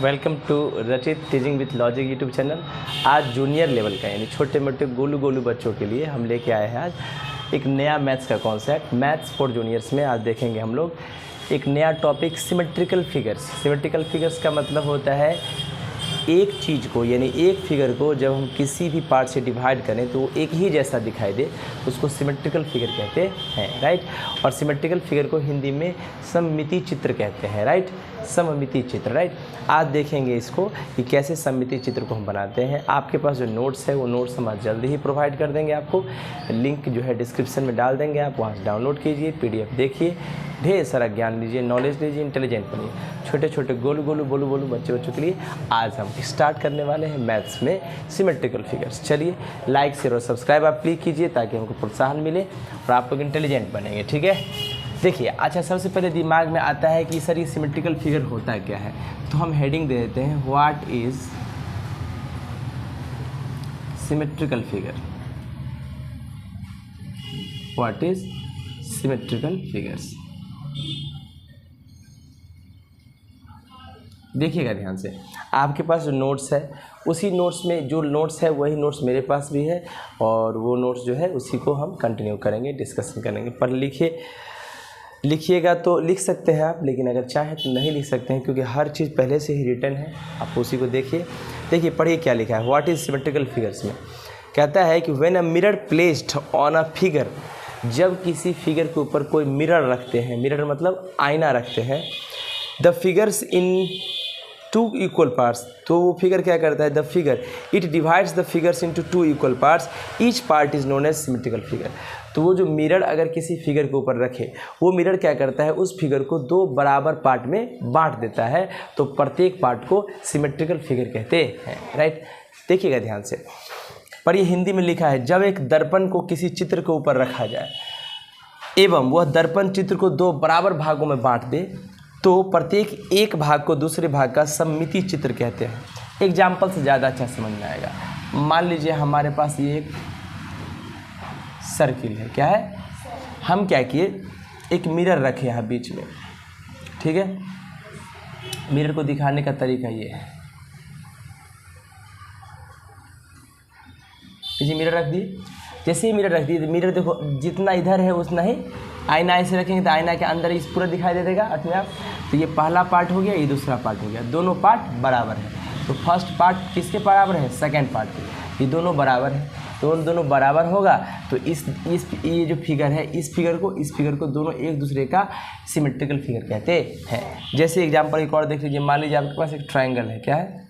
Welcome to रचित teaching with logic YouTube channel. आज junior level का यानी छोटे मोटे गोलू गोलू बच्चों के लिए हम लेके आए हैं आज एक नया मैथ्स का कॉन्सेप्ट। मैथ्स फॉर जूनियर्स में आज देखेंगे हम लोग एक नया topic symmetrical figures. Symmetrical figures का मतलब होता है एक चीज़ को यानी एक फिगर को जब हम किसी भी पार्ट से डिवाइड करें तो वो एक ही जैसा दिखाई दे, उसको सिमेट्रिकल फिगर कहते हैं, राइट। और सिमेट्रिकल फिगर को हिंदी में सममिति चित्र कहते हैं, राइट, सममिति चित्र, राइट। आज देखेंगे इसको कि कैसे सममिति चित्र को हम बनाते हैं। आपके पास जो नोट्स है वो नोट्स हम आज जल्दी ही प्रोवाइड कर देंगे आपको। लिंक जो है डिस्क्रिप्शन में डाल देंगे, आप वहाँ से डाउनलोड कीजिए, PDF देखिए, ढेर सारा ज्ञान लीजिए, नॉलेज लीजिए, इंटेलिजेंट बनिए। छोटे छोटे गोलू गोलू बोलू बोलू बच्चों के लिए आज हम स्टार्ट करने वाले हैं मैथ्स में सिमेट्रिकल फिगर्स। चलिए लाइक शेयर और सब्सक्राइब आप प्लीज कीजिए ताकि हमको प्रोत्साहन मिले और आप लोग इंटेलिजेंट बनेंगे, ठीक है। देखिए, अच्छा, सबसे पहले दिमाग में आता है कि सर ये सिमेट्रिकल फिगर होता क्या है, तो हम हेडिंग दे देते हैं what is symmetrical figure. What is symmetrical figures. देखिएगा ध्यान से, आपके पास जो नोट्स है उसी नोट्स में जो नोट्स है वही नोट्स मेरे पास भी है और वो नोट्स जो है उसी को हम कंटिन्यू करेंगे, डिस्कशन करेंगे। पर लिखिएगा तो लिख सकते हैं आप, लेकिन अगर चाहें तो नहीं लिख सकते हैं क्योंकि हर चीज़ पहले से ही रिटन है, आप उसी को देखिए। देखिए, पढ़िए क्या लिखा है। व्हाट इज सिमेट्रिकल फिगर्स में कहता है कि when a mirror placed on a figure, जब किसी फिगर के ऊपर कोई मिरर रखते हैं, मिरर मतलब आईना रखते हैं, the figures in two equal parts, तो वो फिगर क्या करता है, the figure it divides the figures into two equal parts, each part is known as symmetrical figure. तो वो जो मिरर अगर किसी फिगर के ऊपर रखे, वो मिरर क्या करता है, उस फिगर को दो बराबर पार्ट में बांट देता है, तो प्रत्येक पार्ट को सिमेट्रिकल फिगर कहते हैं, राइट। देखिएगा ध्यान से, पर ये हिंदी में लिखा है, जब एक दर्पण को किसी चित्र के ऊपर रखा जाए एवं वह दर्पण चित्र को दो बराबर भागों में बांट दे, तो प्रत्येक एक भाग को दूसरे भाग का सममिति चित्र कहते हैं। एग्जाम्पल से ज़्यादा अच्छा समझ में आएगा। मान लीजिए हमारे पास ये एक सर्किल है, क्या है, हम क्या किए, एक मिरर रखे यहाँ बीच में, ठीक है। मिरर को दिखाने का तरीका ये है, ये मिरर रख दिए। जैसे ही मिरर रख दिए, मिरर देखो जितना इधर है उतना ही आईना ऐसे रखेंगे तो आईना के अंदर इस पूरा दिखाई दे देगा अपने आप। तो ये पहला पार्ट हो गया, ये दूसरा पार्ट हो गया, दोनों पार्ट बराबर है। तो फर्स्ट पार्ट किसके बराबर है, सेकंड पार्ट के, ये दोनों बराबर है। तो दोनों बराबर होगा तो इस ये जो फिगर है, इस फिगर को दोनों एक दूसरे का सिमेट्रिकल फिगर कहते हैं। जैसे एग्जाम्पल एक और देख लीजिए, मान लीजिए आपके पास एक ट्राइंगल है, क्या है,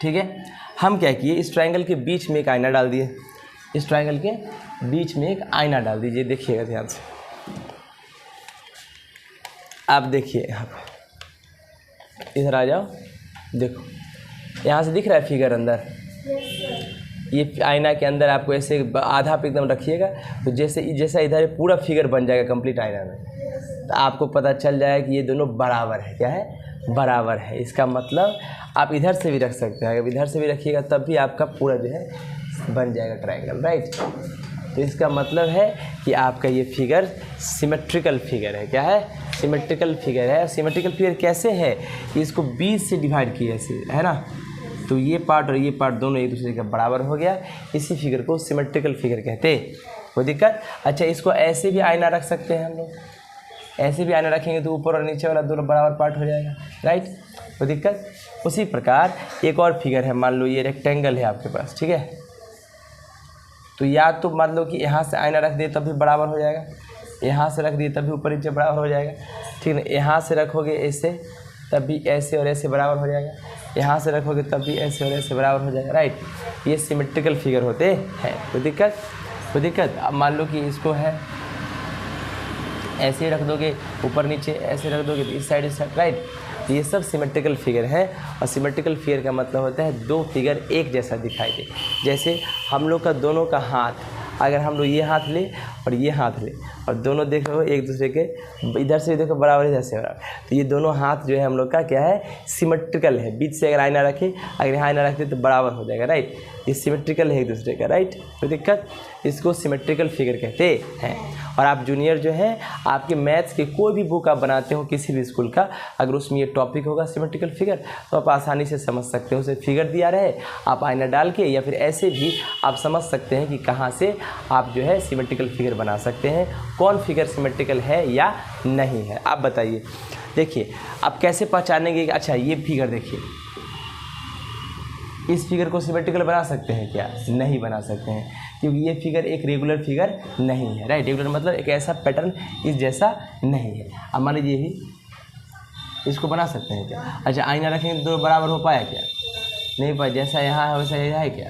ठीक है। हम क्या किए, इस ट्राइंगल के बीच में एक आईना डाल दिए, इस ट्राइंगल के बीच में एक आईना डाल दीजिए। देखिएगा ध्यान से, आप देखिए यहाँ पे, इधर आ जाओ, देखो यहाँ से दिख रहा है फिगर अंदर, ये आईना के अंदर आपको ऐसे आधा पे एकदम रखिएगा, तो जैसा इधर पूरा फिगर बन जाएगा कंप्लीट आईना में, तो आपको पता चल जाएगा कि ये दोनों बराबर है, क्या है, बराबर है। इसका मतलब आप इधर से भी रख सकते हैं, अगर इधर से भी रखिएगा तब भी आपका पूरा जो है बन जाएगा ट्रायंगल, राइट। तो इसका मतलब है कि आपका ये फिगर सिमेट्रिकल फिगर है, क्या है, सिमेट्रिकल फिगर है। सिमेट्रिकल फिगर कैसे है, इसको 20 से डिवाइड किया है ना, तो ये पार्ट और ये पार्ट दोनों एक दूसरे के बराबर हो गया, इसी फिगर को सिमेट्रिकल फिगर कहते हैं। कोई दिक्कत। अच्छा, इसको ऐसे भी आईना रख सकते हैं हम लोग, ऐसे भी आईना रखेंगे तो ऊपर और नीचे वाला दोनों बराबर पार्ट हो जाएगा, राइट, कोई दिक्कत। उसी प्रकार एक और फिगर है, मान लो ये रेक्टेंगल है आपके पास, ठीक है, तो या तो मान लो कि यहाँ से आईना रख दिए तब भी बराबर हो जाएगा, यहाँ से रख दिए तब भी ऊपर नीचे बराबर हो जाएगा, ठीक है। यहाँ से रखोगे ऐसे तब भी ऐसे और ऐसे बराबर हो जाएगा, यहाँ से रखोगे तब भी ऐसे और ऐसे बराबर हो जाएगा, राइट। ये सिमेट्रिकल फिगर होते हैं। कोई दिक्कत। अब मान लो कि इसको है ऐसे ही रख दोगे, ऊपर नीचे ऐसे रख दोगे तो इस साइड, राइट। तो ये सब सिमेट्रिकल फिगर है, और सिमेट्रिकल फिगर का मतलब होता है दो फिगर एक जैसा दिखाई दे। जैसे हम लोग का दोनों का हाथ अगर हम लोग ये हाथ ले और ये हाथ ले और दोनों देखो एक दूसरे के इधर से देखो बराबर, इधर से बराबर, तो ये दोनों हाथ जो है हम लोग का क्या है, सिमेट्रिकल है। बीच से अगर आईना रखे, अगर यहाँ आईना रखते तो बराबर हो जाएगा, राइट। ये सिमेट्रिकल है एक दूसरे का, राइट। कोई दिक्कत, इसको सिमेट्रिकल फिगर कहते हैं। और आप जूनियर जो है, आपके मैथ्स के कोई भी बुक आप बनाते हो किसी भी स्कूल का, अगर उसमें ये टॉपिक होगा सिमेट्रिकल फिगर, तो आप आसानी से समझ सकते हो। उसे फिगर दिया रहे, आप आईना डाल के या फिर ऐसे भी आप समझ सकते हैं कि कहाँ से आप जो है सिमेट्रिकल फिगर बना सकते हैं, कौन फिगर सिमेट्रिकल है या नहीं है। आप बताइए, देखिए आप कैसे पहचानेंगे कि अच्छा ये फिगर देखिए, इस फिगर को सिमेट्रिकल बना सकते हैं क्या? नहीं बना सकते हैं, क्योंकि ये फिगर एक रेगुलर फिगर नहीं है, राइट। रेगुलर मतलब एक ऐसा पैटर्न इस जैसा नहीं है। अब मान लीजिए ही इसको बना सकते हैं क्या? अच्छा आईना रखेंगे तो दोनों बराबर हो पाया क्या? नहीं पाया, जैसा यहाँ है वैसा यहाँ है क्या?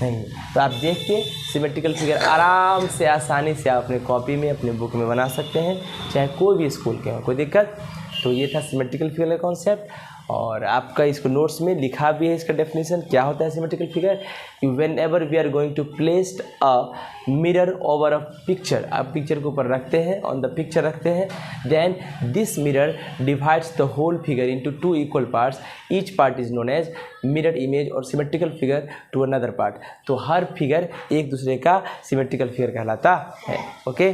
नहीं। तो आप देख के सिमेट्रिकल फिगर आराम से आसानी से आप अपने कॉपी में अपने बुक में बना सकते हैं, चाहे कोई भी स्कूल के हो, कोई दिक्कत। तो ये था सिमेट्रिकल फिगर का कॉन्सेप्ट, और आपका इसको नोट्स में लिखा भी है इसका डेफिनेशन क्या होता है symmetrical figure. Whenever we are going to place a mirror over a picture, आप पिक्चर के ऊपर रखते हैं, ऑन द पिक्चर रखते हैं, then this mirror divides the whole figure into 2 equal parts, each part is known as mirror image और symmetrical figure to another part. तो हर फिगर एक दूसरे का सिमेट्रिकल फिगर कहलाता है, ओके।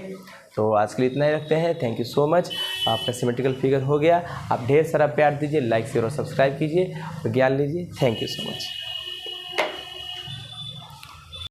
तो आज के लिए इतना ही रखते हैं। Thank you so much. आपका सिमेट्रिकल फिगर हो गया। आप ढेर सारा प्यार दीजिए, लाइक शेयर और सब्सक्राइब कीजिए और ज्ञान लीजिए। Thank you so much.